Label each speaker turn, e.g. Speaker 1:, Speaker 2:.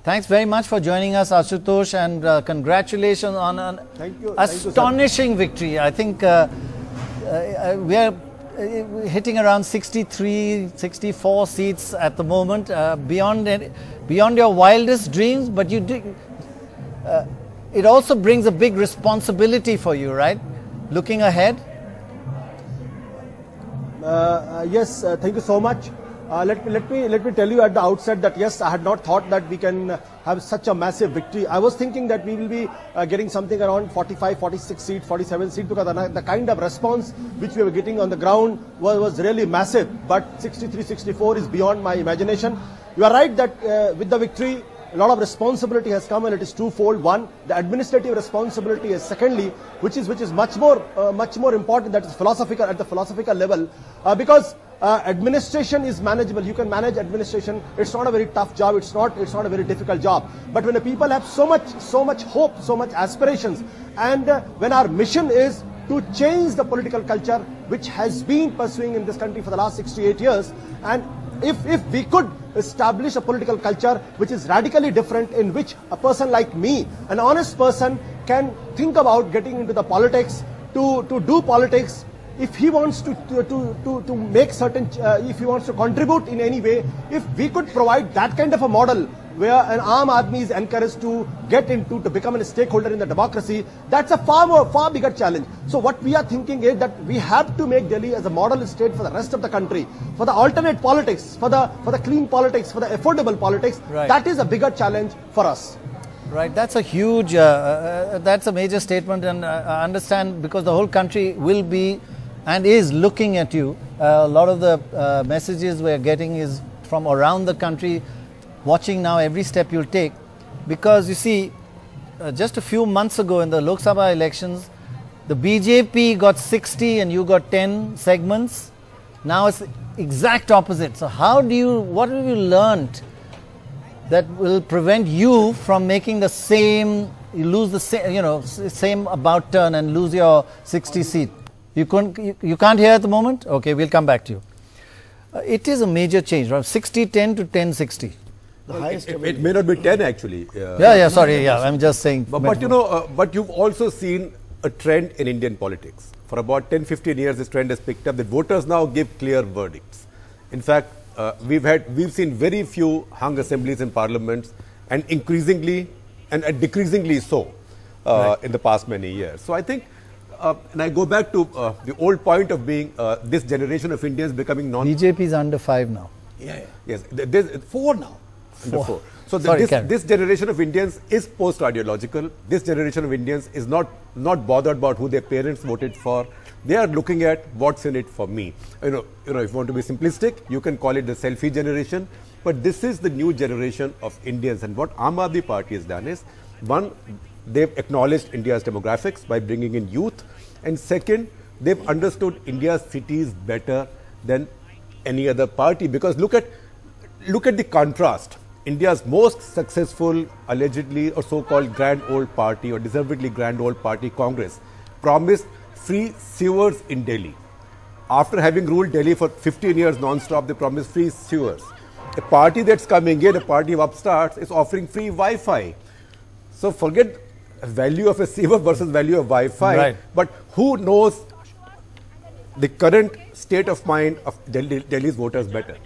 Speaker 1: Thanks very much for joining us, Ashutosh, and congratulations on an astonishing victory. I think we are hitting around 63, 64 seats at the moment, beyond your wildest dreams, but it also brings a big responsibility for you, right? Looking ahead?
Speaker 2: Yes, thank you so much. Let me tell you at the outset that yes, I had not thought that we can have such a massive victory. I was thinking that we will be getting something around 45, 46 seats, 47 seats, because the kind of response which we were getting on the ground was really massive. But 63, 64 is beyond my imagination. You are right that with the victory, a lot of responsibility has come, and it is twofold. One, the administrative responsibility is secondly, which is much more important. That is philosophical, at the philosophical level, because administration is manageable. You can manage administration. It's not a very tough job. It's not a very difficult job. But when the people have so much hope, so much aspirations, and when our mission is to change the political culture which has been pursuing in this country for the last 68 years, and if we could establish a political culture which is radically different, in which a person like me, an honest person, can think about getting into the politics, to do politics, if he wants to make certain, if he wants to contribute in any way, if we could provide that kind of a model where an Aam Aadmi is encouraged to get into, to become a stakeholder in the democracy, that's a far bigger challenge. So what we are thinking is that we have to make Delhi as a model state for the rest of the country, for the alternate politics, for the clean politics, for the affordable politics. Right. That is a bigger challenge for us.
Speaker 1: Right, that's a huge, that's a major statement, and I understand, because the whole country will be and is looking at you. A lot of the messages we're getting is from around the country, watching now every step you'll take, because you see, just a few months ago in the Lok Sabha elections, the BJP got 60 and you got 10 segments. Now it's the exact opposite. So what have you learned that will prevent you from making the same, you lose the same, same about turn and lose your 60 seat? You can't hear at the moment? Okay, we'll come back to you. It is a major change, from 60-10 to 10-60.
Speaker 3: The highest it may not be 10 actually.
Speaker 1: I'm just saying.
Speaker 3: But you've also seen a trend in Indian politics. For about 10-15 years, this trend has picked up that voters now give clear verdicts. In fact, we've seen very few hung assemblies in parliaments, and increasingly and decreasingly so in the past many years. So I think, and I go back to the old point of being this generation of Indians becoming
Speaker 1: BJP is under 5 now.
Speaker 3: Yes, there's 4 now. Four. So this generation of Indians is post-ideological. This generation of Indians is not bothered about who their parents voted for. They are looking at what's in it for me. If you want to be simplistic, you can call it the selfie generation. But this is the new generation of Indians. And what Aam Aadmi Party has done is, one, they've acknowledged India's demographics by bringing in youth. And second, they've understood India's cities better than any other party. Because look at the contrast. India's most successful, allegedly or so-called grand old party, or deservedly grand old party, Congress, promised free sewers in Delhi. After having ruled Delhi for 15 years non-stop, they promised free sewers. A party that's coming in, a party of upstarts, is offering free Wi-Fi. So forget value of a sewer versus value of Wi-Fi. Right. But who knows the current state of mind of Delhi's voters better?